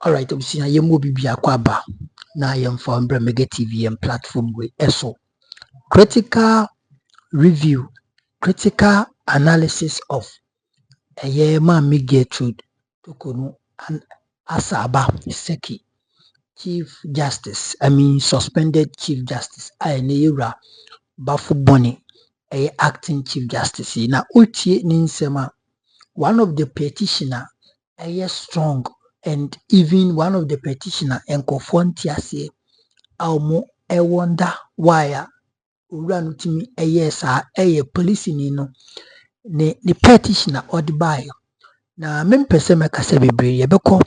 Alright, obusina yemu bibia kwaba na yemfa mbra Mega TV and platform we eso. Critical review, critical analysis of ma Gertrude Torkonoo and Asaba Seki Chief Justice, suspended Chief Justice Ayeneyura Bafu Boni acting Chief Justice na utie ninsema one of the petitioner strong, and even one of the petitioner and confrontiase almo wonder why run to me police no ne petitioner or the buyer. Na mempese mekasa bebre yebeko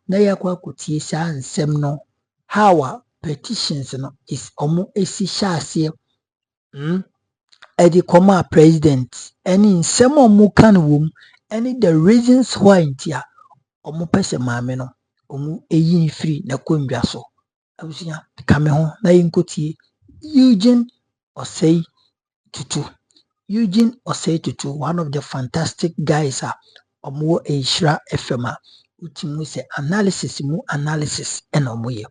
na yakwa kotie sha nsem no how petitions no is omo esi shaase edi koma president any nsem omo kan wom any the reasons why ntia omo pese maame no omo eyin free na kwandwa so abusia kame ho na yinkotie Eugene Osei Tutu, one of the fantastic guys omo Enshira FM utimu se analysis and omo ye.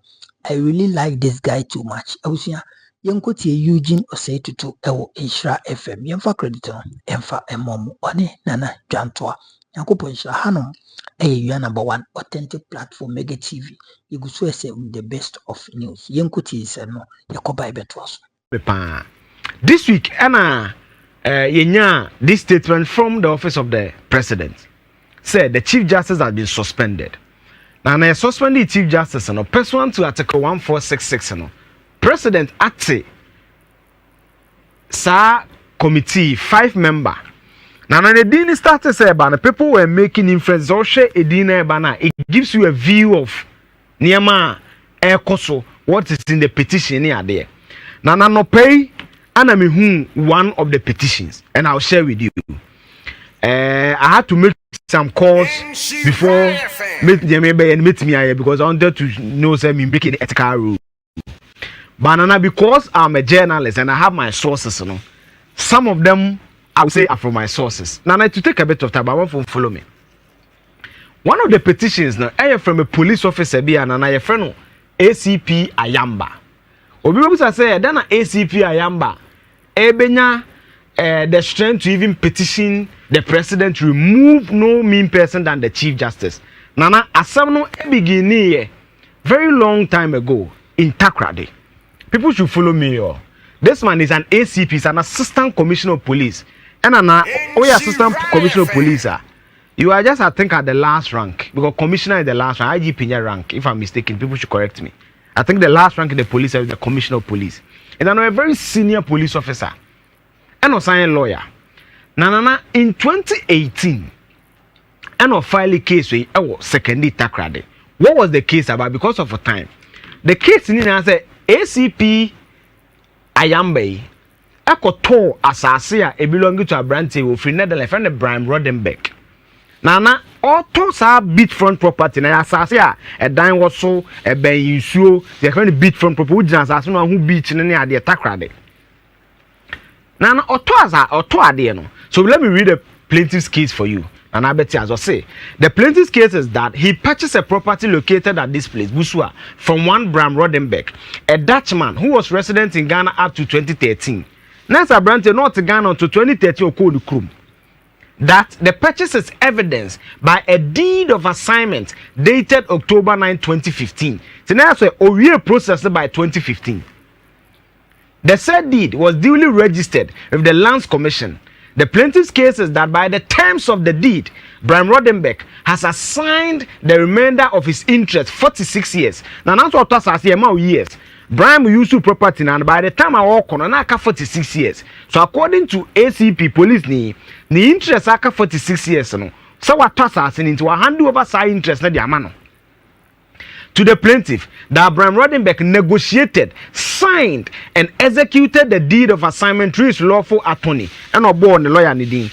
I really like this guy too much abusia yenkotie Eugene Osei Tutu ewo Enshira FM yemfa credit no emfa emomo one nana Juntuah yankopon Enshira hanom you number one authentic platform Mega TV. You go so say the best of news. Yenkuti is no yakoba ibetwas. This week, Anna this statement from the office of the president said the Chief Justice has been suspended. Now, I suspended Chief Justice and pursuant to Article 1466. President acted committee 5-member. Now, the Dean started say the people were making inference or share a dinner banner. It gives you a view of Niama Ekoso, what is in the petition here there. Now, no pay, and I'm one of the petitions, and I'll share with you. I had to make some calls before meet me because I wanted to know some breaking the ethical rule. But because I'm a journalist and I have my sources, some of them I would say are from my sources. Now, to take a bit of time, but I want to follow me. One of the petitions now, I am from a police officer, and I am from ACP Ayamba. Obi say, then ACP Ayamba, Ebenya, the strength to even petition the president to remove no mean person than the Chief Justice. Nana, asamno beginning very long time ago in Takrade. People should follow me. This man is an ACP, he's an assistant commissioner of police. And assistant commissioner of police, you are just, I think, at the last rank because commissioner is the last rank. IGP rank, if I'm mistaken, people should correct me. I think the last rank in the police is the commissioner of police. And I'm a very senior police officer and a science lawyer. Nana, in 2018, I filed a case with secondary Takrade. What was the case about? Because of time, the case in the ACP Ayambe. Ekoto asase a belonging to a branch of free Netherlands friend Brian Rodenbeck. Nana auto sa beachfront property na asase a dan was so a ben yusuo the friend beachfront property asase no hu beach ne ade Takrade. Nana auto ade no. So let me read the plaintiff's case for you. And I bet you as I say, the plaintiff's case is that he purchased a property located at this place, Busua, from one Bram Rodenbeck, a Dutchman who was resident in Ghana up to 2013. Nasa Brante not Ghana to 2013 Courtroom. That the purchase is evidenced by a deed of assignment dated October 9, 2015. So now a year processed by 2015. The said deed was duly registered with the Lands Commission. The plaintiff's case is that by the terms of the deed, Brian Rodenbeck has assigned the remainder of his interest 46 years. Now that's what us years. Brian used to property and by the time I walk on aka 46 years. So according to ACP police the interest aka 46 years no. So what toss into a hand over side interest na the amano. To the plaintiff that Brian Rodenbeck negotiated, signed, and executed the deed of assignment through his lawful attorney and born the lawyer Nidin,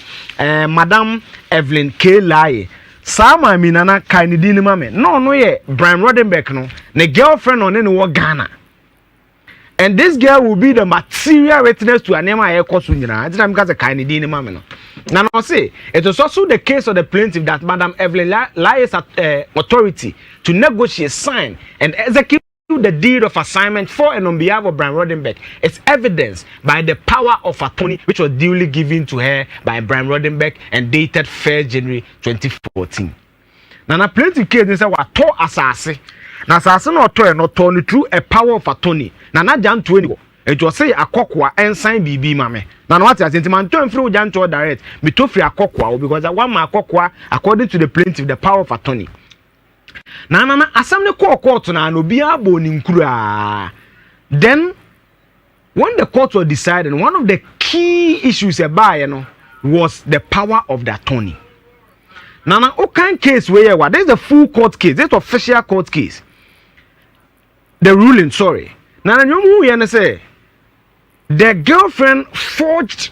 Madam Evelyn K. Lai. Sama minana kainidini mame. No ye Brian Rodenbeck no. Ne girlfriend on any Ghana. And this girl will be the material witness to an MIA court. I didn't because a kind of dinner. Now, I say it was also the case of the plaintiff that Madam Evelyn lies at authority to negotiate, sign, and execute the deed of assignment for and on behalf of Brian Rodenbeck. It's evidenced by the power of attorney which was duly given to her by Brian Rodenbeck and dated 1st January 2014. Now, the plaintiff case is what to assassin. Now, assassin or to not turn through a power of attorney. Now, not Juntuah anymore. It was say a kokwa and sign BB mame. Now what I said, man, turn through Juntuah direct. Me to free a kokwa because I want my kokwa according to the plaintiff, the power of attorney. Now, asam ne court na no biya boni nkura. Then, when the court was deciding, one of the key issues about was the power of the attorney. Now, okay case where what? This is the full court case. This is official court case. The ruling, sorry. Now, you say. The girlfriend forged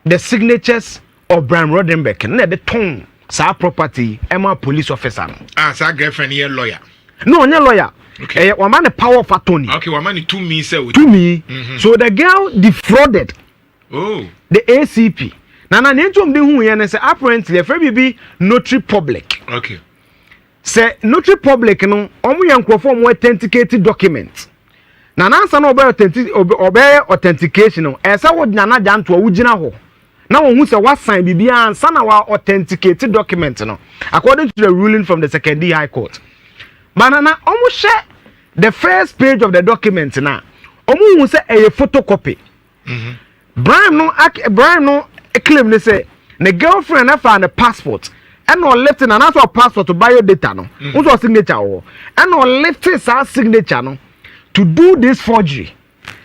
the signatures of Brian Rodenbeck and the tongue, sa property, Emma police officer. Ah, sa girlfriend here lawyer. No, no lawyer. Okay. One man the power of attorney. Okay, one man to me, sir. To me. So the girl defrauded. Oh. The ACP. Now, na name of the who say apparently a be notary public. Okay. Say notary public no, omu yankofo mo authenticated documents. Na nansa no obey authentication no esa wo nana Juntuah wugina ho na wo hu se wa sign bibia ansa na wa authenticated document no according to the ruling from the Second High Court. Banana omu share the first page of the document na omu hu se a photocopy. Brian no claim they say the girlfriend na found the passport and no left in another passport to bio data no who signature ho and no left his signature no to do this forgery.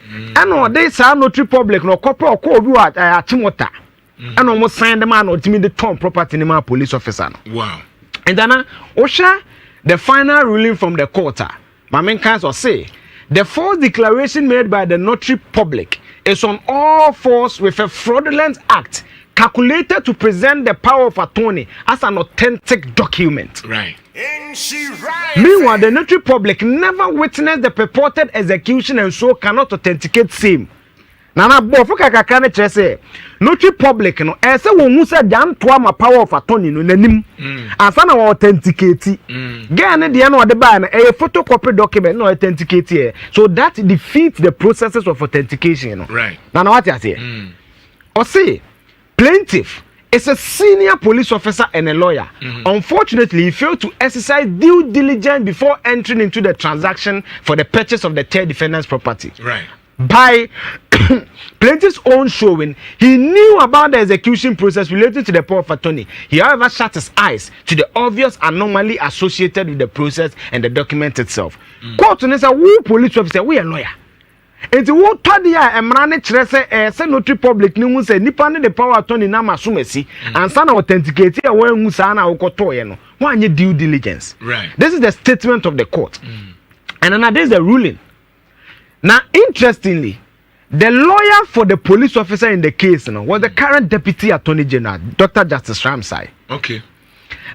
And no this notary public no copy or call you at Chimota. And almost signed the man or to me the Tom property in my police officer. Wow. And then Osha the final ruling from the court. My main counsel say the false declaration made by the notary public is on all fours with a fraudulent act calculated to present the power of attorney as an authentic document. Right. Meanwhile, the notary public never witnessed the purported execution and so cannot authenticate same. Nana bofuka kakane say notary public no ese wo hu se Juntuah ma power of attorney no nanim ansa na authenticate ga ne de na ode ba na a photocopy document no authenticate here, so that defeats the processes of authentication no. Right. Nana what you say or say plaintiff is a senior police officer and a lawyer. Unfortunately, he failed to exercise due diligence before entering into the transaction for the purchase of the third defendant's property. Right. By plaintiff's own showing, he knew about the execution process related to the power of attorney. He, however, shut his eyes to the obvious anomaly associated with the process and the document itself. Court is a police officer, we a lawyer. Enti wo todia emrane kire se notary public ni hu se nipa ne the power attorney na masumesi ansa na authenticate e wan hu sa na ukotoye no wanye due diligence. Right. This is the statement of the court. And then this is the ruling. Now interestingly, the lawyer for the police officer in the case was the current deputy attorney general, Dr. Justice Ramsay. Okay.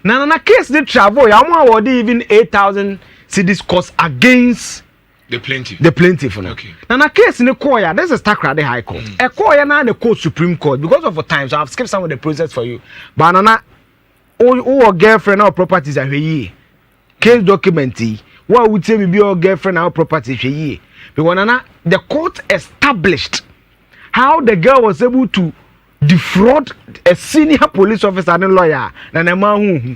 Now na case they travel ya mo award even 8,000 cedis cost against the plaintiff. The plaintiff. No? Okay. Now, in a case in the court, this is Takrade High Court. A court now the court Supreme Court because of the time. So I've skipped some of the process for you. But Nana, all girlfriend or properties are here. Case documenty. What would say be your girlfriend or properties here? Because Nana, the court established how the girl was able to defraud a senior police officer and a lawyer and a man who.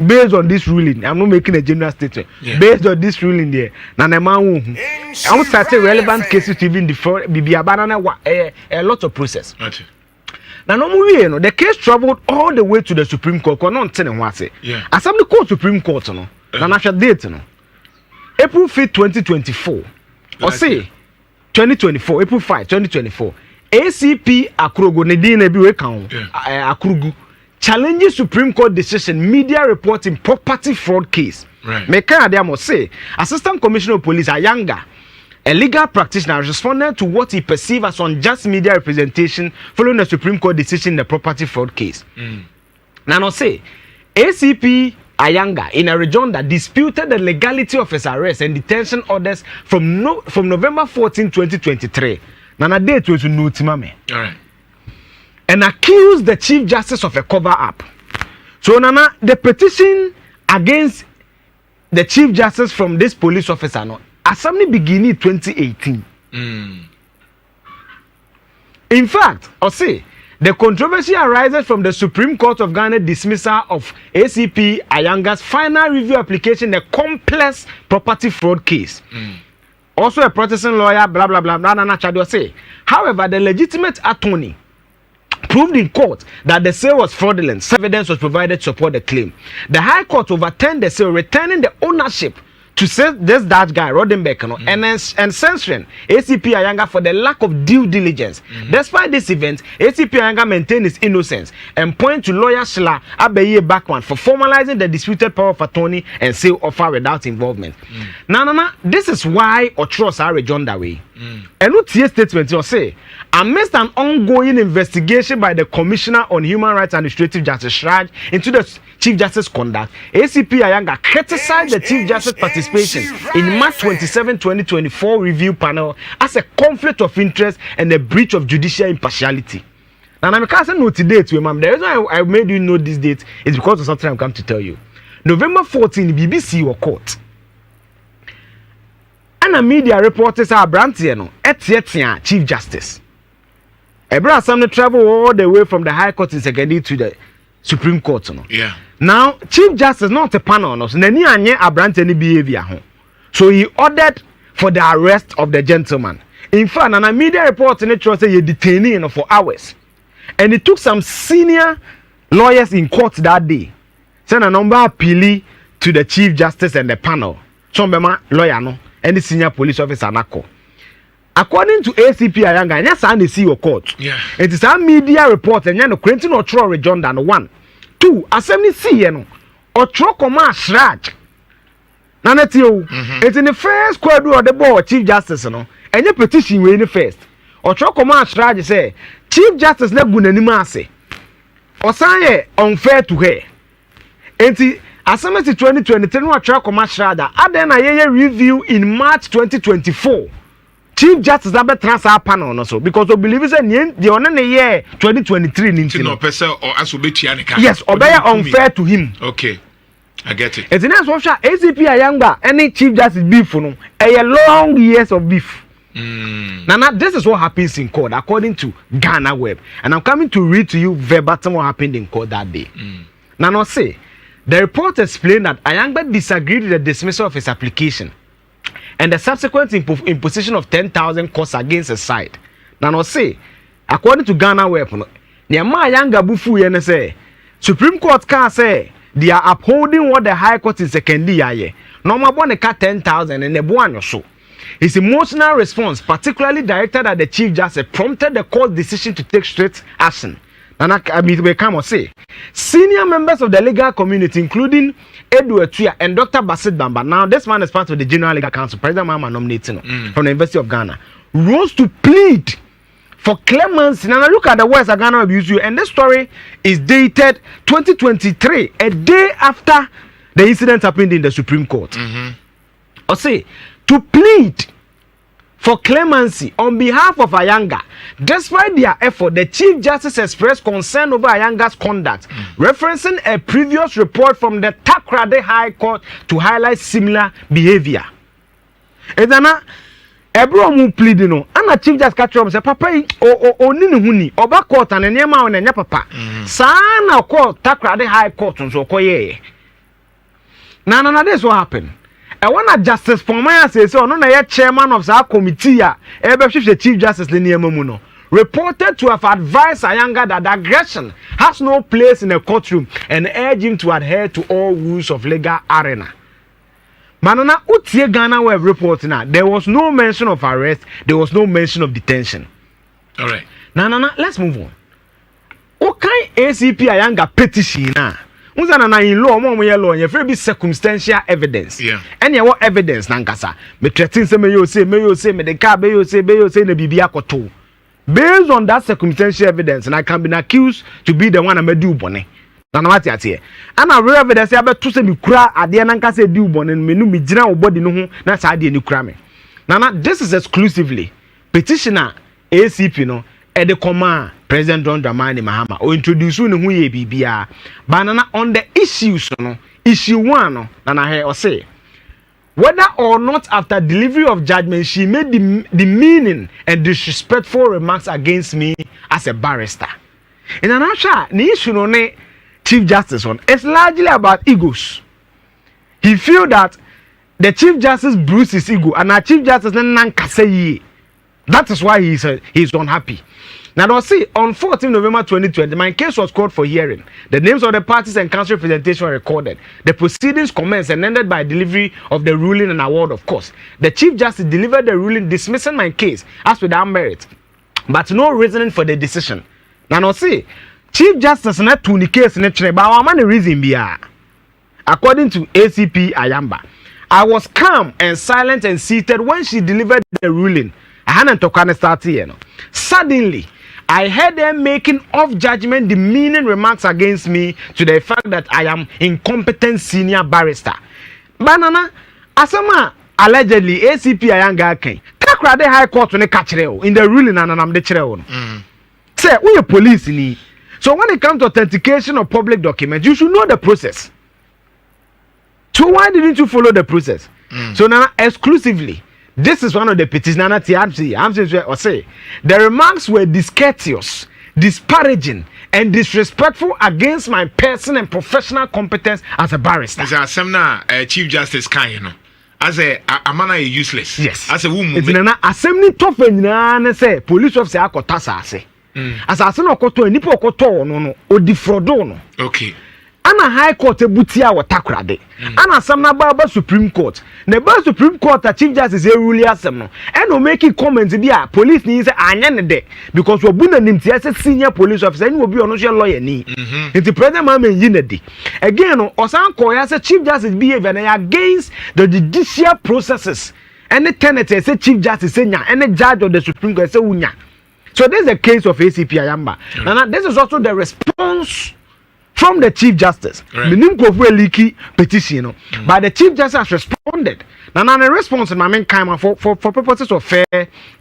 Based on this ruling, I'm not making a general statement. Yeah. Based on this ruling there, I'm starting relevant cases to even defer a lot of process. Okay. Now, no, the case traveled all the way to the Supreme Court. Not telling what say. Yeah. As I'm the court Supreme Court, no, national date, no, April 5th, 2024, or say 2024, April 5, 2024. ACP Akrugu Nedine Ebiwe Kaun Akrugu. Challenges Supreme Court decision, media reporting property fraud case. Right. Meka must say, Assistant Commissioner of Police Ayanga, a legal practitioner, responded to what he perceived as unjust media representation following the Supreme Court decision in the property fraud case. Now, say, ACP Ayanga in a rejoinder disputed the legality of his arrest and detention orders from November 14, 2023. Nana date was no timame. All right. And accused the Chief Justice of a cover-up. So Nana, the petition against the Chief Justice from this police officer no assembly beginning 2018. In fact, I say the controversy arises from the Supreme Court of Ghana dismissal of ACP Ayanga's final review application, a complex property fraud case. Also a Protestant lawyer, blah blah blah blah. Say, however, the legitimate attorney proved in court that the sale was fraudulent. Evidence was provided to support the claim. The High Court overturned the sale, returning the ownership to say this Dutch guy Rodenbeck and censoring ACP Ayanga for the lack of due diligence. Despite this event, ACP Ayanga maintained his innocence and point to lawyer Shla Abeye Backman for formalizing the disputed power of attorney and sale offer without involvement. Now, this is why Otros are rejoined that way. And what TS statement you say, amidst an ongoing investigation by the Commissioner on Human Rights and Administrative Justice Shraj into the Chief Justice conduct, ACP Ayanga criticized the Chief Justice participation in March 27, 2024 review panel as a conflict of interest and a breach of judicial impartiality. Now, I can't note the date, ma'am. The reason I made you know this date is because of something I'm come to tell you. November 14, BBC were court. And a media reporters are Brantiano, Etienne, Chief Justice. Ebra some travel all the way from the High Court in Secondary to the Supreme Court. No? Yeah. Now, Chief Justice not a panel, no, so nani anye Brantiano behavior. So he ordered for the arrest of the gentleman. In fact, and a media report in the say he detained for hours. And it took some senior lawyers in court that day. Send a number appeal to the Chief Justice and the panel. Some lawyer no. And the senior police officer nako. According to ACP Ayanga, yes, I see your court. Yeah. It is a media report and no Quentin or Tro rejoined and 1. 2. Assembly see no or Tro Command Shraj. Nanatio. It's in the first quadro of the board, Chief Justice, no, and your petition will in the first. Or Tro Command Shraj say, Chief Justice Nebunanimase. Or say unfair to her. And Assembly 2023 no Tro Command Shraj. Aden a review in March 2024. Chief Justice Abe transfer panel no so because we believe say the on the year 2023 ninti no person or asobetia ne ka. Yes, obey unfair to him. Okay. I get it. It's next one ACP Ayanga any Chief Justice beef no a long years of beef. Now this is what happens in court according to Ghana Web, and I'm coming to read to you verbatim what happened in court that day. Now say the report explained that Ayanga disagreed with the dismissal of his application and the subsequent imposition of 10,000 costs against his side. Now say, according to Ghana Web, Nyama Ayanga bufu yene say, Supreme Court can say they are upholding what the High Court in secondary year. Normal one cut 10,000 and the one so. His emotional response, particularly directed at the Chief Justice, prompted the court's decision to take strict action. And I mean, come and say, senior members of the legal community, including Edward Tuya and Dr. Basit Bamba, now this man is part of the General Legal Council, President Mama nominating from the University of Ghana, rose to plead for clemency. Now look at the words that Ghana abuse you, and this story is dated 2023, a day after the incident happened in the Supreme Court. Or say, to plead for clemency on behalf of Ayanga. Despite their effort, the Chief Justice expressed concern over Ayanga's conduct, referencing a previous report from the Takrade High Court to highlight similar behavior. Edana, Ebro mu plead no, ana Chief Justice catch say papa o ni ne huni, oba court and nyema on nya papa. Saa na court Takrade High Court nso koye. Na this what happened. I want a Justice for my say so no na chairman of our committee ya the Chief Justice Leniemu reported to have advised Ayanga that aggression has no place in a courtroom and urged him to adhere to all rules of legal arena. Manana utie Ghana Web report now. There was no mention of arrest, there was no mention of detention. All right. Now, let's move on. Okay, ACP Ayanga petition now. Na in law mo law you very circumstantial evidence. Yeah. And you what evidence nankasa. Me threaten say me say me the car be say na bibia koto. Based on that circumstantial evidence and I can be accused to be the one I made do bone. na mati atie ana rare evidence ya beto se mi kura ade na nka se di ubon no menu mi gina wo body no ho na sa ade ni kura me na this is exclusively petitioner ACP no e de koma President John Dramani Mahama o introduce ne ho ye bibia banana on the issues no issue 1 no na he o say whether or not after delivery of judgment she made the meaning and disrespectful remarks against me as a barrister. In an answer, the issue no ne Chief Justice on it's largely about egos. He feel that the Chief Justice bruised his ego and our Chief Justice nan kase. That is why he's unhappy. Now, I see on 14 November 2020, my case was called for hearing. The names of the parties and counsel representation were recorded. The proceedings commenced and ended by delivery of the ruling and award, of course. The Chief Justice delivered the ruling dismissing my case as without merit, but no reasoning for the decision. Now, I see Chief Justice not to the case in the but our money reason be according to ACP Ayamba. I was calm and silent and seated when she delivered the ruling. I hadn't to start here. Suddenly, I heard them making off judgment demeaning remarks against me to the fact that I am incompetent senior barrister. Banana, asama allegedly ACP Ayanga Ken. Takrade High Court when they catch in the ruling and I'm the chair. Say, we are police ni. So when it comes to authentication of public documents, you should know the process. So why didn't you follow the process? So now exclusively. This is one of the petitions. I'm saying the remarks were discourteous, disparaging, and disrespectful against my person and professional competence as a barrister. As a semna Chief Justice Kayano, as a man useless. Yes. As a woman. It's an assembly tough and say police officer akotasa say. As I say no koto nipo koto no o defraudo no. Okay. Ana High Court ebutia wa takrade. Ana samna ba Supreme Court. Ne ba Supreme Court a Chief Justice e rule asem no. E no make comments bi a police ni say anya ne de because we bu na nimti as senior police officer ni obi ono so lawyer ni. Nti president ma men yi na de. Again no osan ko ya say Chief Justice behavior na against the judicial processes. Any tenant say Chief Justice say nya, any judge of the Supreme Court say unya. So this is a case of ACP Ayamba. Now this is also the response from the Chief Justice. Minim kofu leaky petition, but the Chief Justice has responded. Now the response in my main time for purposes of fair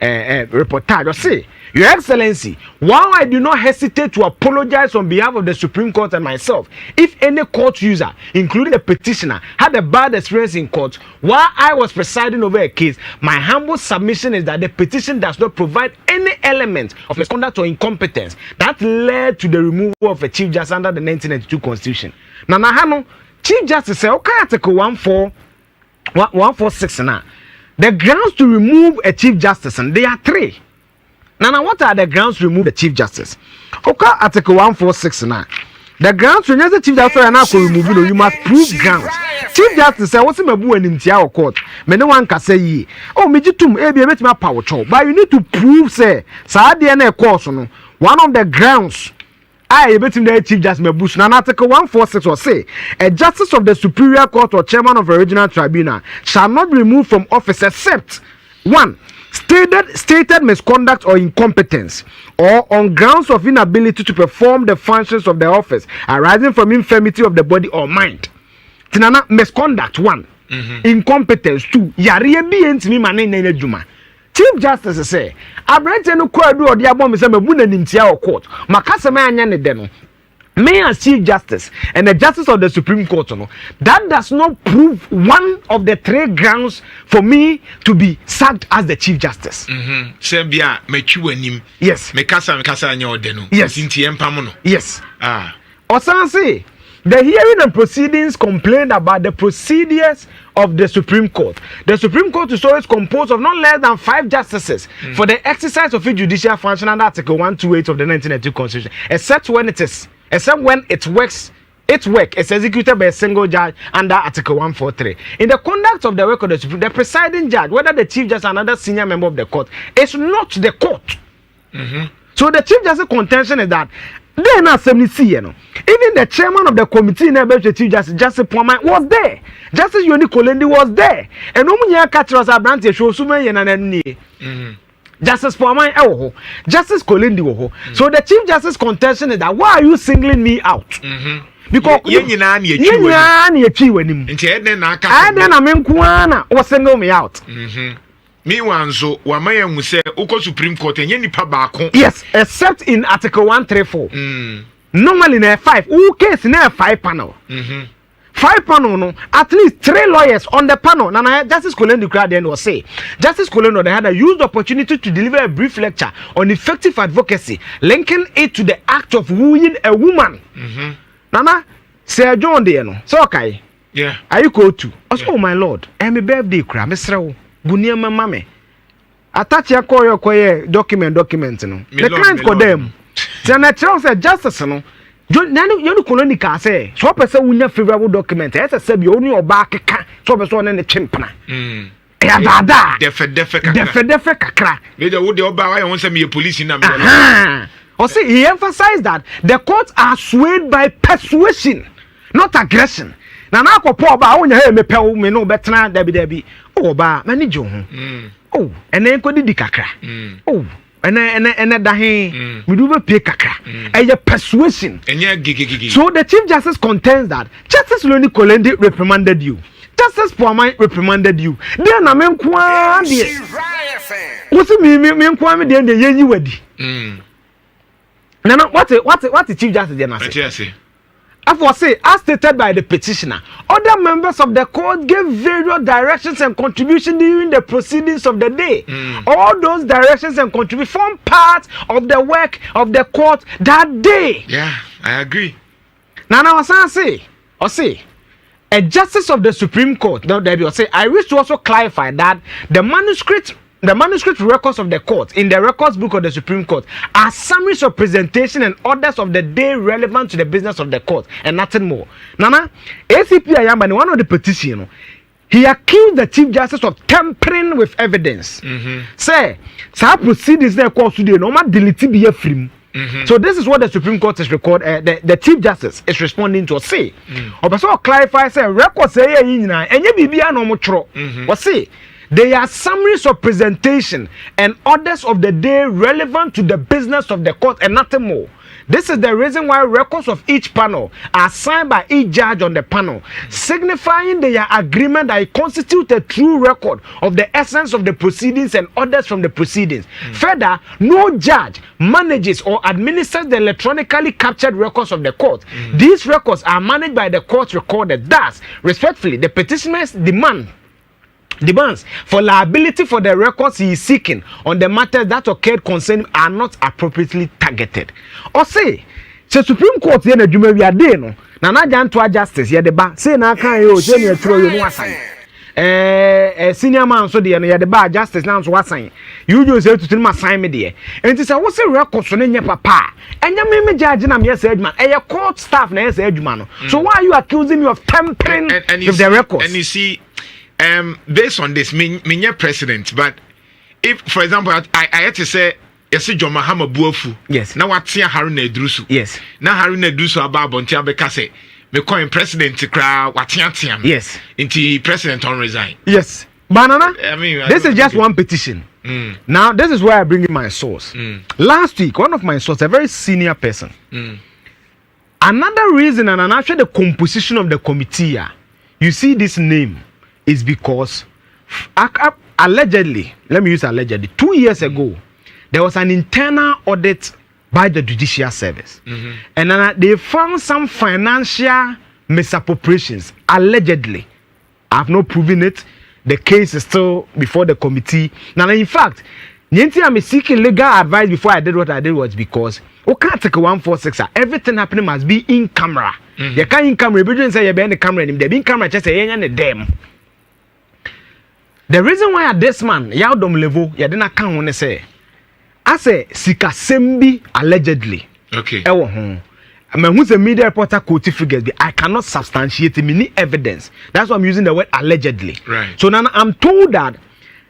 reportage. I say, Your Excellency, while I do not hesitate to apologize on behalf of the Supreme Court and myself, if any court user, including the petitioner, had a bad experience in court while I was presiding over a case, my humble submission is that the petition does not provide any element of misconduct or incompetence that led to the removal of a Chief Justice under the 1992 Constitution. Now, Chief Justice said, okay, Article 146 now. The grounds to remove a Chief Justice, and there are 3. Now, what are the grounds to remove the Chief Justice? Okay, Article 146 now. The grounds to remove the Chief Justice are not remove. You must prove grounds. Chief Justice said, what's my boo and in Tia court? Me no one can say, oh, me jitum, ebi met my power chow. But you need to prove, say, Saadi course, no. One of the grounds. I bet him the Chief Justice Mebush. Now, Article 146 will say, a justice of the Superior Court or chairman of a regional tribunal shall not be removed from office except 1. Stated misconduct or incompetence, or on grounds of inability to perform the functions of the office arising from infirmity of the body or mind. Tinana misconduct 1, incompetence 2. Yariye bi entimi mane nene juma. Chief Justice say, Abrante no kwadu odi abom se mebu na nimtia o court. Makase me anya ne de no. Me as Chief Justice and the Justice of the Supreme Court, no, that does not prove one of the 3 grounds for me to be sacked as the Chief Justice. Sebia mechuanim. Yes. Mekasa anya odeno. Yes. Inti empamono. Yes. Osanse. The hearing and proceedings complained about the procedures of the Supreme Court. The Supreme Court is always composed of not less than 5 justices for the exercise of its judicial function under Article 128 of the 1992 Constitution, except when its work is executed by a single judge under Article 143. In the conduct of the work of the Supreme, the presiding judge, whether the Chief Justice or another senior member of the court, is not the court. So the Chief Justice contention is that they not 70, you know. Even the chairman of the committee in the Chief Justice, Justice Torkonoo was there. Justice Kolendi was there. And no one catch us a branch show so many and Justice Torkonoo, Justice Kolendi. So the Chief Justice contention is that why are you singling me out? because nyina na echi wanim nti eden na aka eden na menkwana o single me out me wanzo wa mayanhu say uko Supreme Court enye nipa baako yes except in article 134 normally na 5 who case na 5 panel 5 panel no at least 3 lawyers on the panel. Nana Justice Torkonoo crowd then was say Justice Torkonoo they had a used opportunity to deliver a brief lecture on effective advocacy, linking it to the act of wooing a woman. Nana say John there no so okay are you go to oh my lord my birthday cra me srew bunia mama me attach your koye document no the client ko dem say na tell say justice no you colonical say so person wunya favorable document e say be oni oba keka so be so na ne chimpna ya dada defe kakra me de wo de oba why won say me police na me or say he emphasized that the courts are swayed by persuasion not aggression na akopo oba wonya he me pew me no betena dabi oba mani jo ho enen ko didi kakra ene dahin we do be kakra eye persuasion so the Chief Justice contends that Justice Torkonoo reprimanded you, Justice Poamai reprimanded you, then na menkwa de what's me menkwa me de yenyi wadi na what the Chief Justice dey na say I say, as stated by the petitioner, other members of the court gave various directions and contributions during the proceedings of the day. All those directions and contributions form part of the work of the court that day. Yeah, I agree. Now, I say, a justice of the Supreme Court, I wish to also clarify that the manuscript records of the court in the records book of the Supreme Court are summaries of presentation and orders of the day relevant to the business of the court and nothing more. Nana, ACP Ayambani, one of the petition, he accused the Chief Justice of tampering with evidence. Say, so proceedings there court today, no matter delete be a film. So this is what the Supreme Court is the Chief Justice is responding to say. Also clarify say records say enye bibia no mo tro. Or say they are summaries of presentation and orders of the day relevant to the business of the court and nothing more. This is the reason why records of each panel are signed by each judge on the panel, signifying their agreement that it constitutes a true record of the essence of the proceedings and orders from the proceedings. Further, no judge manages or administers the electronically captured records of the court. These records are managed by the court recorder. Thus, respectfully, the petitioners demands for liability for the records he is seeking on the matters that occurred concerning are not appropriately targeted. Or say Supreme Court here na djuma wi ade no na Juntuah justice here de ba say na kan yo say na tro yo no asan senior man so de no ye de ba justice na so asan you just say to ma sign me de enti say wo say records no nye papa enya me judge na me say adwuma court staff na say adwuma no so why are you accusing me of tampering with the records? And you see based on this, me president, but if, for example, I had to say, yes, John Mahama Buofu, yes, now what's here Haruna Drusu, yes, now Haruna Drusu about Bontia Bekase, me calling president to cry what's here, yes, until president on resign, yes, banana. I mean, this is just one petition. Now, this is where I bring in my source. Last week, one of my sources, a very senior person, another reason, and actually the composition of the committee, you see this name. Is because allegedly, let me use allegedly, 2 years ago, there was an internal audit by the Judicial Service. And they found some financial misappropriations, allegedly. I have not proven it. The case is still before the committee. Now, in fact, I'm seeking legal advice before I did what I did was because we can't take 146. Everything happening must be in camera. You can't in camera. You say you're behind the camera. They're in camera. Just say you're them. The reason why this man, Yaudom level, you didn't count when they say, I say, Sika Sembi allegedly. Okay. I mean, who's a media reporter quoted figures? I cannot substantiate me need evidence. That's why I'm using the word allegedly. Right. So now I'm told that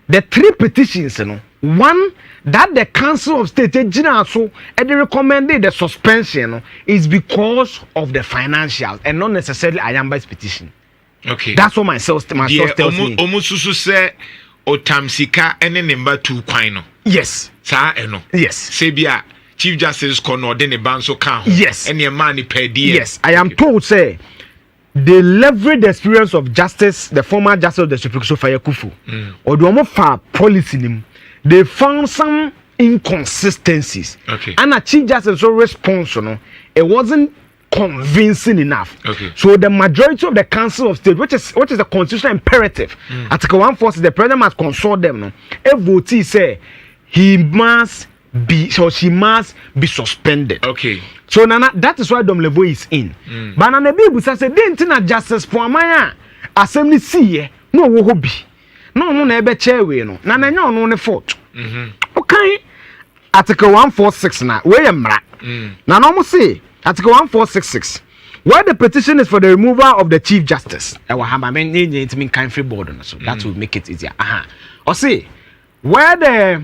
the 3 petitions, one that the Council of State so they recommended the suspension is because of the financials and not necessarily Ayamba's petition. Okay. That's what my source tells me. Omususu say otamsika ene number 2 kwan no. Yes. Sa eno. Yes. Say bia Chief Justice Torkonoo then a banso can. Yes. And your money per day. Yes, I am told say they leverage the experience of the former Justice of the Supreme Court, Fire Kufu, or the Omofa policy. They found some inconsistencies. Okay. And a Chief Justice response, it wasn't convincing enough. Okay. So the majority of the Council of State, which is the constitutional imperative, Article 146, the president must consult them. A votee say he must be, so she must be suspended. Okay. So Nana, that is why Dom Levo is in. But Nana Bibu says, "Didn't na justice for Maya assembly see no wo be no na ebe chair we no Nana nya no ne fault." Okay. Article 146 na we mra. Na no mo say Article 1466, where the petition is for the removal of the Chief Justice. That will make it easier. Or say where the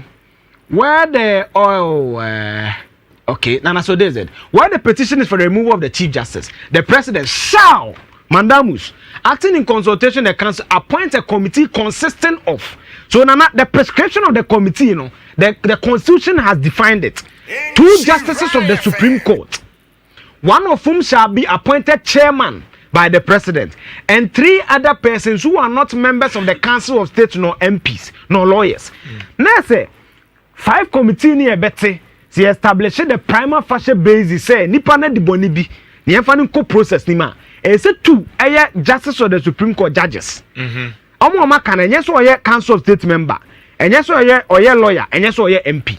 okay, Nana, so there's it. Where the petition is for the removal of the Chief Justice, the President shall, mandamus, acting in consultation with the Council, appoint a committee consisting of. So, Nana, the prescription of the committee, the Constitution has defined it. 2 justices of the Supreme Court, one of whom shall be appointed chairman by the President, and 3 other persons who are not members of the Council of State, nor MPs, nor lawyers. Now, say 5 committee near Betty. She established the prima facie basis. Say, nipa na di boni bi. Ni enfa ni ko process ni ma. E say 2 justice of the Supreme Court judges. Omo ma kan enye so oye Council of State member. Enye so oye lawyer. Enye so oye MP.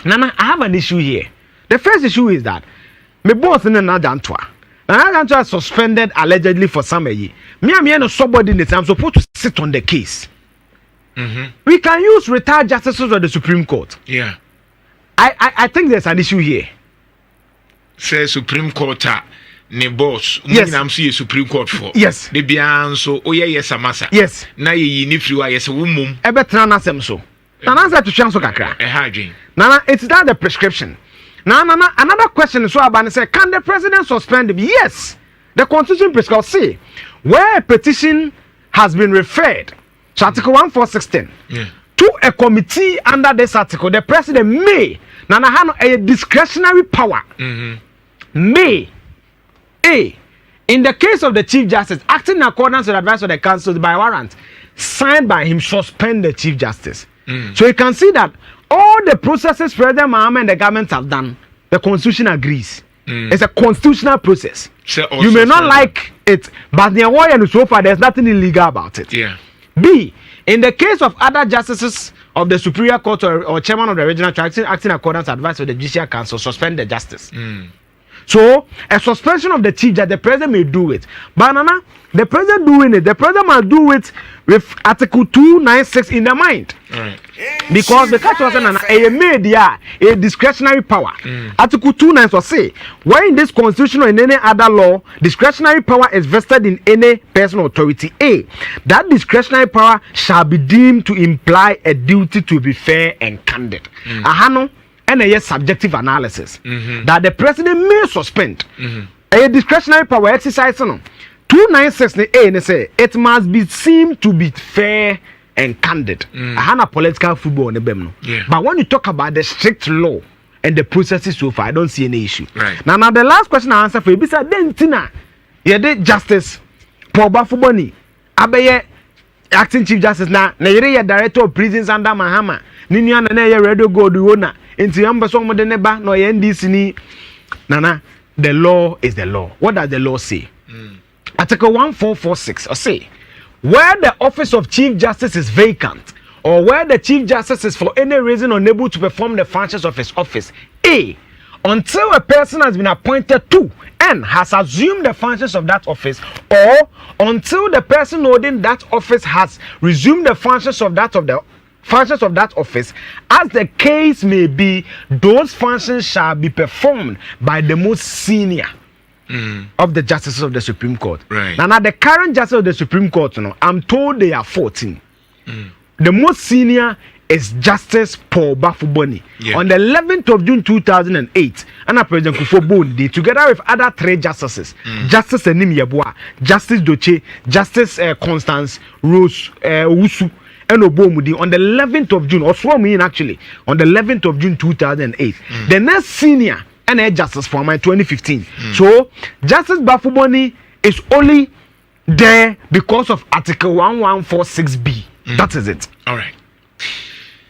Nana, I have an issue here. The first issue is that me boss in na Juntuah. Na Juntuah suspended allegedly for some year. Me no subordinate. I'm supposed to sit on the case. We can use retired justices of the Supreme Court. Yeah. I think there's an issue here. Say Supreme Court ne boss. Yes. I'm see Supreme Court for. Yes. The bianso yes amasa. Yes. Na ye ni friwa yes wumum. Ebetra na sem so. Nana answer to chance kakra. Nana, it's that the prescription. Nana, another question is so about say, can the president suspend him? Yes. The Constitution prescribes say where a petition has been referred to Article 1416 to a committee under this article, the president may Nana have a discretionary power. May in the case of the Chief Justice acting in accordance with the advice of the Council by warrant signed by him suspend the Chief Justice. So you can see that all the processes President Mahama and the government have done, the Constitution agrees. It's a constitutional process. You may not like it, but so far there's nothing illegal about it. Yeah. B, in the case of other justices of the Superior Court or chairman of the regional tribunal acting in accordance with advice of the Judicial Council, suspend the justice. So a suspension of the chief judge, the president may do it. But Nana, the president doing it, the president must do it with Article 296 in the mind. Because the catch was a media, a discretionary power. Article 296 will say, where in this constitution or in any other law, discretionary power is vested in any personal authority. A, that discretionary power shall be deemed to imply a duty to be fair and candid. And a subjective analysis that the president may suspend a discretionary power exercise. 296 A say it must be seen to be fair and candid. I have a political football on the bem. But when you talk about the strict law and the processes so far, I don't see any issue. Now the last question I answer for you is Dentina. You did justice Paul Bafuboni. Abeye acting chief justice na yere director of prisons under Mahama. Ninya na ye radio go do na. Inti yamba so mo de ne ba no ye NDC ni. Nana, the law is the law. What does the law say? Article 1446 or say where the office of Chief Justice is vacant or where the Chief Justice is for any reason unable to perform the functions of his office, A, until a person has been appointed to and has assumed the functions of that office, or until the person holding that office has resumed the functions of that office, as the case may be, those functions shall be performed by the most senior of the justices of the Supreme Court. Now the current justice of the Supreme Court, I'm told they are 14. The most senior is Justice Paul Bafuboni. On the 11th of June 2008, and President Kufuor together with other 3 justices, Justice Enim Yeboah, Justice Doche, Justice Constance Rose Wusu, and Obomudi on the 11th of June, or sworn in actually on the 11th of June 2008. The next senior and a justice for my 2015. So Justice Bafuboni is only there because of Article 1146B. That is it. All right.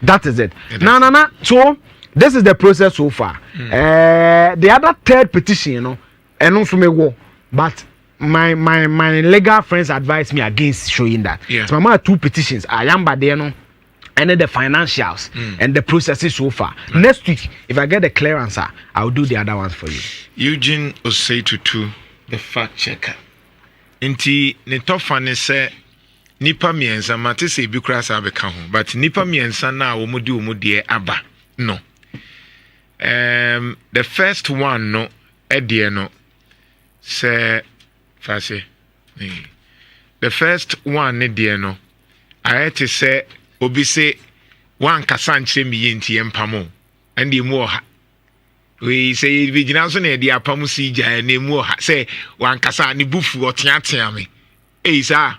That is it. No. So this is the process so far. The other third petition, you know, and also me go, but my legal friends advise me against showing that. Yeah. So my two petitions, I am by there, no, and then the financials and the processes so far. Next week, if I get the clear answer, I'll do the other ones for you. Eugene Osei-Tutu, the fact checker. Inti ne tofa ne se nipa miensa mate se bi kura sa beka ho, but nipa miensa na omudi aba no. The first one no edie no se fase. The first one ne die no I to say obi se wan kasa nkyere mi yenti empamo ande mu oha. We say vigina so na dia pam si gya na mu oha say wan kasa ne bufu oteatea me. Sa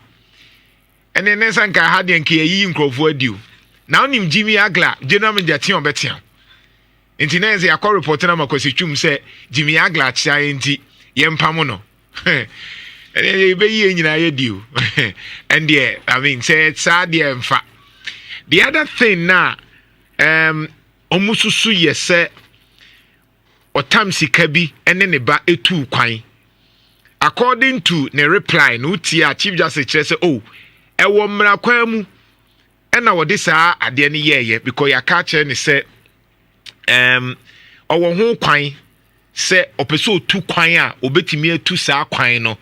ene ne sanka ha de nka yi nkrofo adiu. Na onim Jimmy Agla general manager tia obetia. Nti na ze akọ report na makosi twum say Jimmy Agla chia enti yempam no. Ene be yi nyina ye diu. And there I mean say sad there mfa. The other thing na omususu yese otam sika bi ene ne ba etu kwan. According to the reply no tia Chief Justice say oh ewo mmra kwan mu ena wode saa ade ne yeye because ya ka kire ne say owo ho kwan say opeso otu kwan a obetimi atu saa kwan no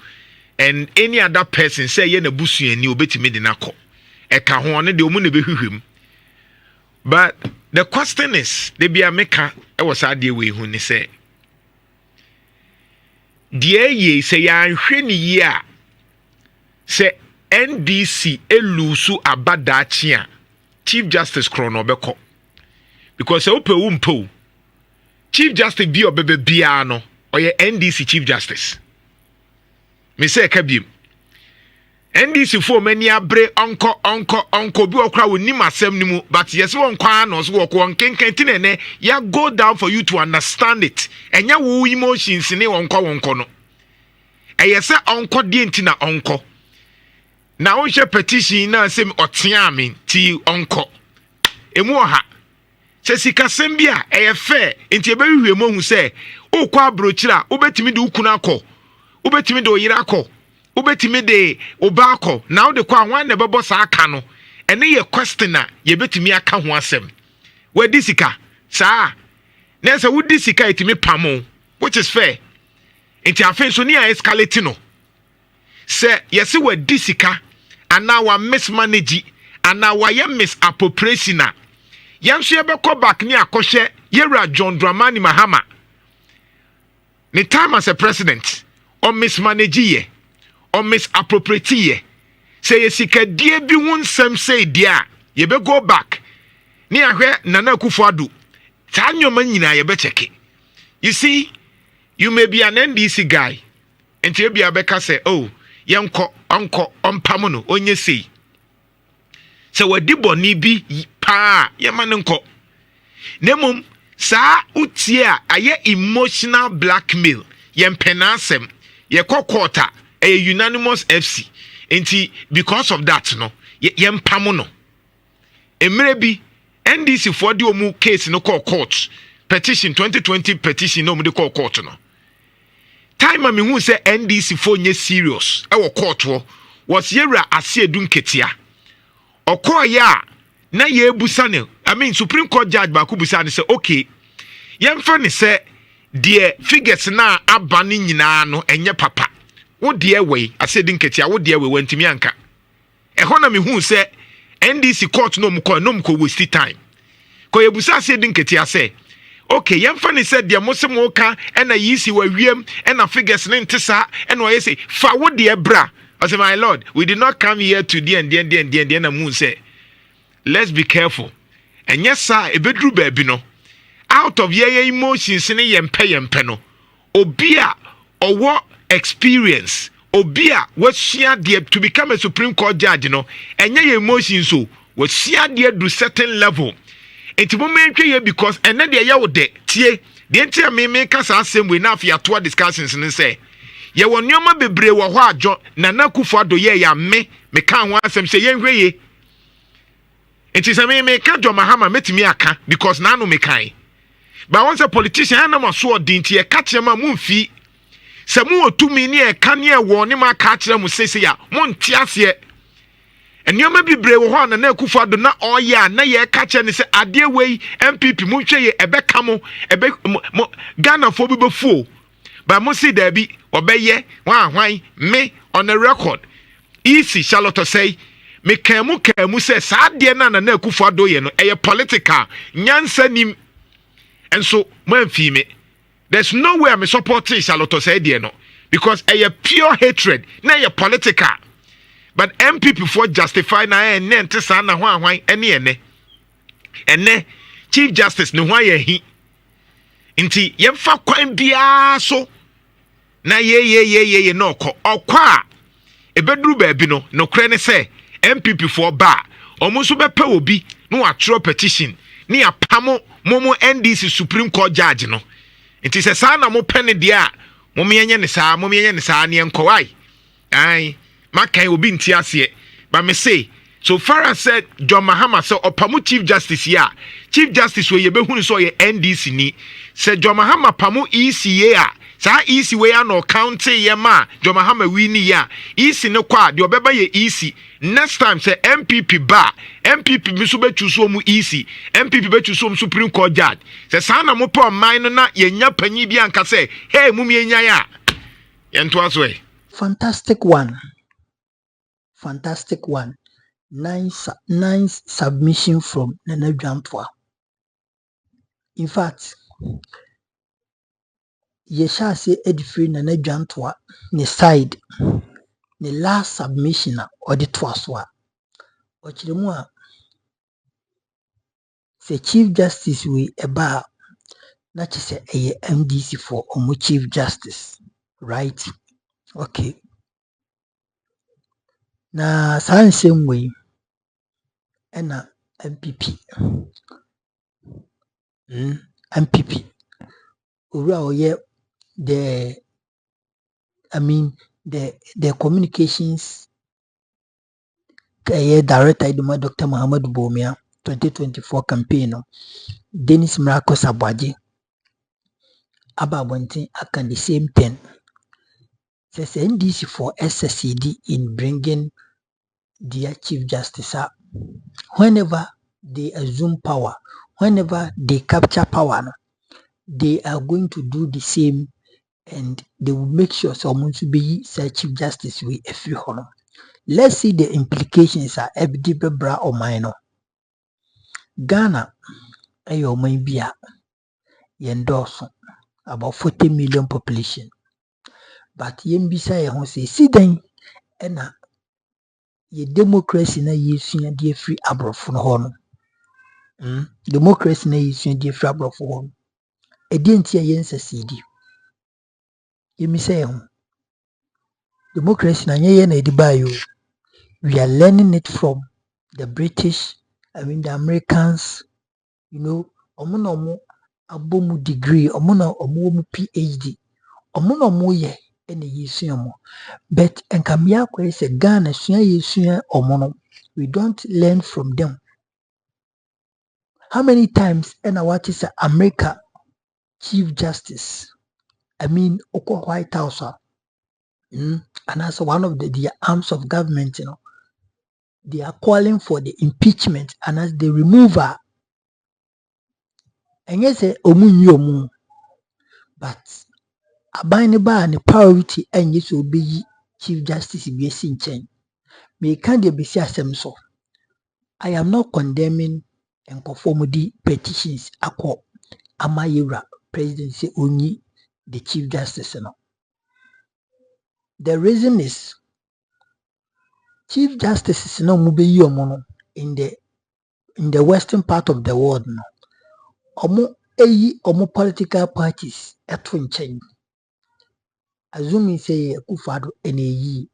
and any other person say ye na busuani obetimi de nakọ eka ho ne de omu ne behwehwem. But the question is they be ameka e was ade we hu ne say die ye say ya hwe ne yi a say NDC elusu abadachi a Chief Justice Torkonoo beko because ope wumpo Chief Justice bi obebe bia no oye NDC Chief Justice me say kabiem NDC for many abre onko bi okra woni masem ni mu but yes won kwa no so won kenken tinene ya go down for you to understand it enya wo emotions ni wonko no eyese onko die nti na onko na wonhwe petition na sem otea me ti onko emu oha se sika sem bia eye fair nti e be hwe mo hu se okwa abrochira obetimi de ukuna akọ obetimi de oyira akọ obetimi de obakọ now de kwa wan na bebo sa aka no ene ye question na ye betimi aka ho asem we disika saa na se wudi sika etimi pamo which is fair enti afen so ni a escalate no se yesi we disika ana wa mismanage ana wa ye misappropriation na yanso ye beko back ni akọhye yewra John Dramani Mahama ne time as a president or mismanage ye or misappropriate ye say yesika die bi wonsem say dia ye be go back ni ahwe Nana Akufo-Addo ta nyoma nyina ye be check. You see, you may be an NDC guy and you be a beka say oh yanko onko ompamo no onye sei so wadi boni bi pa yamanenko nemum saa utie a aye emotional blackmail yempenasem ye kokota a unanimous FC enti because of that no yempamo no emre bi NDC for the omu case no call court petition 2020 petition no mu de call court no time me hu say NDC for nye serious e wo court wo was yewra asiedun ketia okoya na ye busane I mean Supreme Court judge ba ku busane say okay yemfa ne say de figures na aba ne nyina no enye papa wo de we asiedun ketia wo de we wantimi anka e ho na me hu say NDC court no mko waste time ko ye busa asiedun ketia say okay yemfa ne said de mosemo ka ena yisi wa wiem ena figures ne ntesa ena o say fa wo de bra I say my lord we did not come here to the and na moon say let's be careful and yes sir e bedru baabi no out of ye emotions ne yempe no obi a owo experience obi a wasua de to become a Supreme Court judge no enye ye emotions so wasi adeɛ do certain level enti mo mentwe ye because ene de ye wo de tie de ntia me ka sa asɛm we na afia to discussions ne sɛ ye wɔ nneɔma bebree wɔ hɔ adwo na nakufo ado ye ya me ka ho asɛm sɛ yenhwɛ ye enti sɛ me ka John Mahama metimi aka because na no me kan ba won say politician na maso odin tie ka kire ma mumfi sɛ mu otumi ne e ka ne e wɔ ne ma ka kire mu sese ya mo nte ase ennioma bibre wo ho na akufo ado na oya na ye ka kire ne sɛ ade wei MPP mu hwɛ ye ebeka mo Ghana fo bi befuo ba mo si da bi obeye hwan me on the record easy Charlotte say me kamu sɛ saa de na akufo ado ye no eye political nyansa nim. And so, me, there's no way I'm supporting Charlotte say no because a pure hatred, na a political. But MPP for justify na and then to sana why any ene Chief Justice no why he inti yemfa kwan bia so na ye no ko okwa ebeduru baabi no kre ne say MPP for ba omuso bepa obi no atro petition ni apamo momo NDC Supreme Court judge no nti se sa na mo pene dia momo yenye ne saa ne enkowai ai makan obi nti ase ba me say so far as said John Mahama so opamo Chief Justice ya Chief Justice we yebehunu so ye NDC ni se John Mahama pamo ECA sa EC we ya no county ye ma John Mahama wini ya EC ne kwa de obeba ye EC next time say MPP ba MPP miso be chuso mu EC MPP be chuso mu Supreme Court judge say sa na mo po man no na ye nya panyi bi anka say hey mum ye nya ya yento aso e fantastic one nice submission from Nana Juntuah. In fact ye shall say edify Nana Juntuah ne side the last submission or the twaswa or chiremua say Chief Justice we eba not to say a MDC for omu Chief Justice, right? Okay. Na same way and MPP MPP ura the communications director Dr. Muhammad Bomia 2024 campaign Dennis Mrakos Abwaji Ababontin akan the same thing says NDC for SSCD in bringing their Chief Justice up whenever they assume power, whenever they capture power, they are going to do the same and they will make sure someone to be Chief Justice with a free honor. Let's see the implications are evident bra or minor. Ghana ayo maybe yendoso about 40 million population. But yembisa ye hon say si den ena ye democracy na yesu de free abrofo no ho no. Democracy na yesu de free abrofo ho. Edi ntia yensa CD. Yemisa ye hon. Democracy na nye na edibayo. We are learning it from the British, the Americans, omo abomu degree, omo PhD, omo ye ene yesu omo. But enkamia kwa se Ghana sua yesu omo we don't learn from them. How many times what is America Chief Justice? Oko White House, and as one of the arms of government, they are calling for the impeachment and as the removal. And yes, omu, but abine ba ni priority and yes will be Chief Justice be change. Me can't be asem so. I am not condemning and conformity petitions ako amayira presidency only the Chief Justice. The reason is Chief Justice is no mubeyi omo in the western part of the world no. Omo political parties eto nchen. Assuming say Kufado eneyi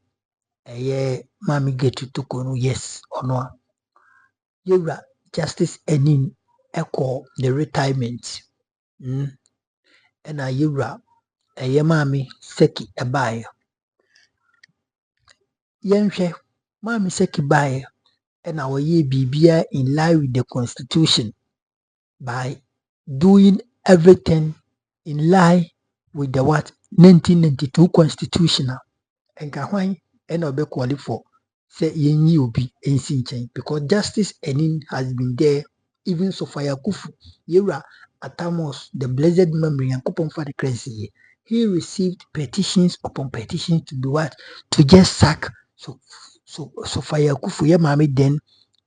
Mami get to Torkonoo yes or no. Yura Justice Enin Echo the retirement. And I Yura a Yamami Seki Abaya. Yanshe Mami Seki Baya and our ye BBA in line with the Constitution by doing everything in line with the 1992 Constitutional. And Kahwan and Obe qualify say yenyi obi ensi nchen because Justice Enin has been there even so fire kufu Yura Atamos the blessed memory and coupon for the crazy. He received petitions upon petitions to do what? To just sack so fire kufu ye mami then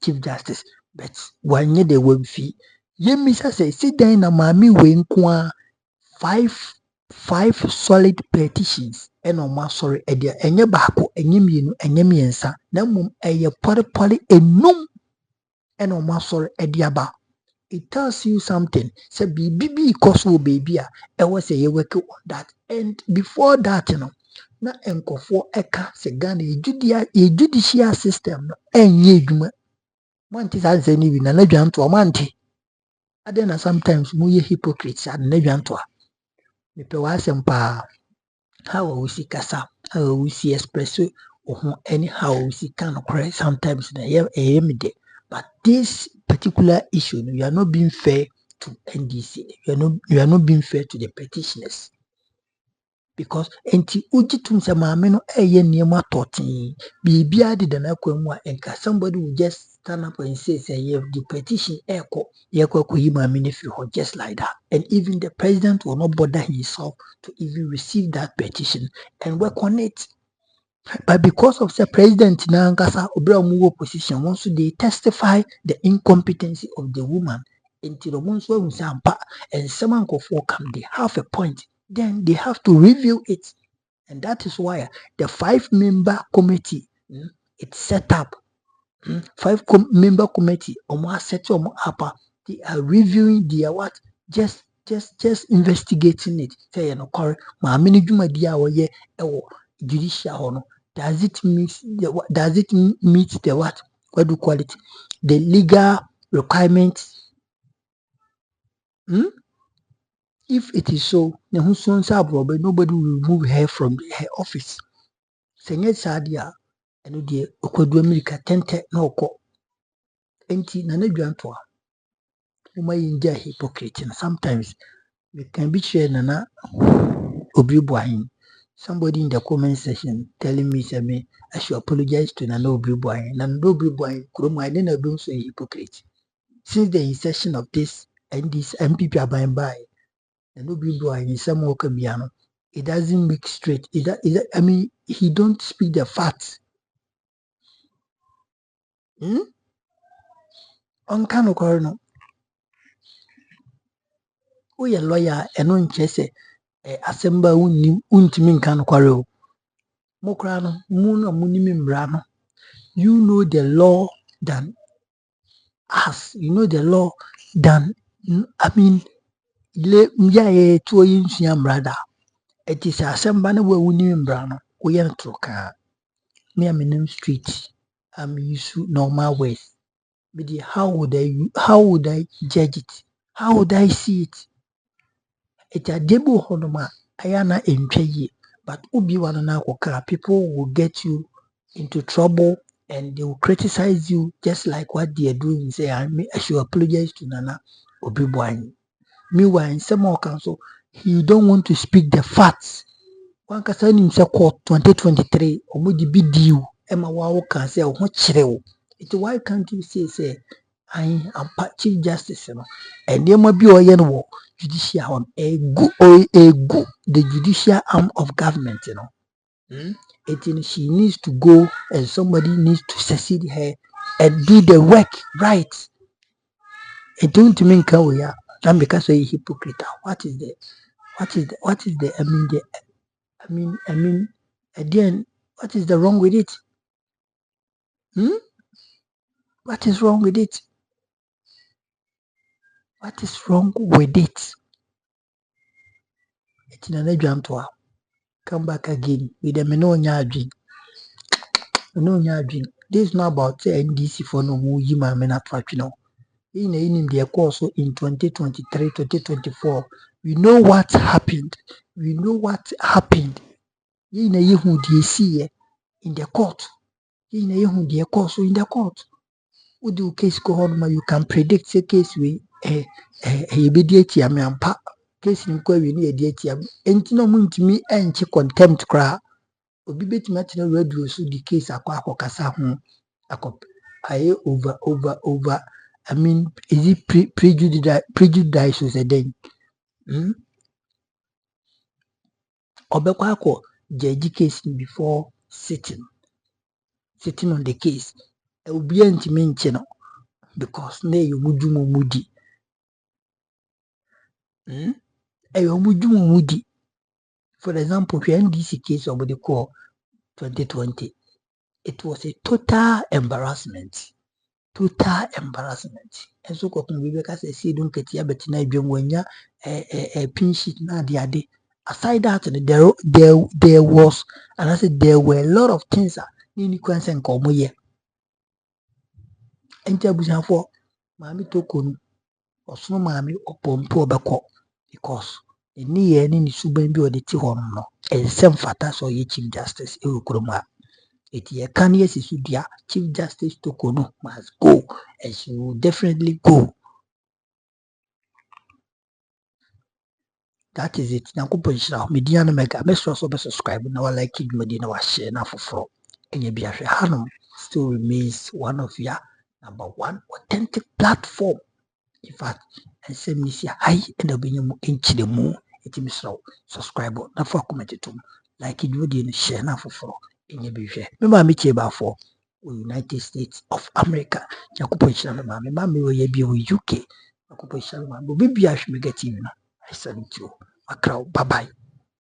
Chief Justice. But one year they will fee. Ye misa say sit down na mami we nkwa five solid petitions and on my sorry edia enye baako enye mienu enye miensa na mum eye pori enum and on my sorry ediaba. It tells you something. Say bibi koso baby e was a work on that. And before that, na enkofo eka se Ghana judicial system no enye edwuma. Manti sa nse ni bi na Juntuah manti. Adena sometimes muye hypocrites and na Juntuah. Mipe wa sempa how we see kasa, how we see express anyhow we see kind of correct sometimes but this particular issue you are not being fair to NDC, you are not being fair to the petitioners because enti ujitum se maame no eye niema totin bibia de na kwemu a enka somebody will just stand up and say the petition eko yi maame ne fi ho just like that, and even the president will not bother himself to even receive that petition and work on it. But because of the president na nkasa obra mu opposition once they testify the incompetency of the woman until the ones who sampa and someone go for come they have a point, then they have to review it. And that is why the 5-member committee it's set up. 5-member committee set up. They are reviewing their what? Just investigating it. Say correct. Ma mini juma dia woye judicial does it meet the what? What do you call it? The legal requirements. If it is so, nobody will remove her from her office. Senye sadia, eno die okwadua America tente na oko. Enti na Juntuah. Uma yinja hypocrite. Sometimes we can be sure na obi buahin. Somebody in the comment section telling me say I should apologize to Nana Obi Buahin. Nana Obi Buahin, I didn't be so hypocrite. Since the inception of this and this MPP are by Nana Obi Buahin, some Okabiano, it doesn't make straight. He don't speak the facts. On Kano we a lawyer and on chese assemble untimin Kano Koro. Mokrano, Muno Munimimbrano. You know the law than us. You know the law than le to yin brother. It is a sambana we unimbrano. We are troka. Me am in street. I'm used to normal ways. But how would I judge it? How would I see it? It's a debo honoma. Ayana enche. But ubi wana koka, people will get you into trouble and they will criticize you just like what they are doing. Say, I should apologize to Nana Obi Buahin. Meanwhile, in some more council, he don't want to speak the facts. One can say in court 2023, Omudi be deal, Emma Wow can say, what chireo. It's why can't you say, I am Chief Justice, and there might be a judicial a good, the judicial arm of government, she needs to go and somebody needs to succeed her and do the work right. It don't mean we and because we're hypocrite. What is the again, what is the wrong with it? What is wrong with it? What is wrong with it? It's in a Juntuah. Come back again with a no dream. This is not about NDC for no more human men at no. In the course in 2023, 2024, we know what happened. We know what happened. In a year who see in the court. In a year who the course in the court. Would you case go on, you can predict the case we a immediate yampa case in query near the ATM. And no moon to me and contempt cry. Obi betumi atena radio so the case akokasa ho over I mean is it prejudice so then obekwa judge case before sitting on the case obi antimi nche no because na you mujumo mudi mudi. For example, NDC case of the call 2020, it was a total embarrassment. And so Courtroom Rebecca says, see, don't get here, but tonight, when you a pin sheet, na the aside that, there was, and I said, there were a lot of things that need to and come here. And tell for Mammy Torkonoo or so mammy upon poor Bako because the near any suben or the Tihon, and some fata so ye Chief Justice Torkonoo. It ye can yes is dia Chief Justice Torkonoo must go, and she will definitely go. That is it. Now, Kuponshira, Mediana Mega, Mr. Also subscribe, now like it, Medina was share now for and ye be a Hanum still remains one of your number one authentic platform. In fact, and send me see high and the being inch the moon. It is so subscribe, not for comment to like it would in share now for in your be share. Remember, me about for United States of America. Jacopochina, mammy, will ye be with UK? Jacopochina, will be a get you. I salute you. Bye bye.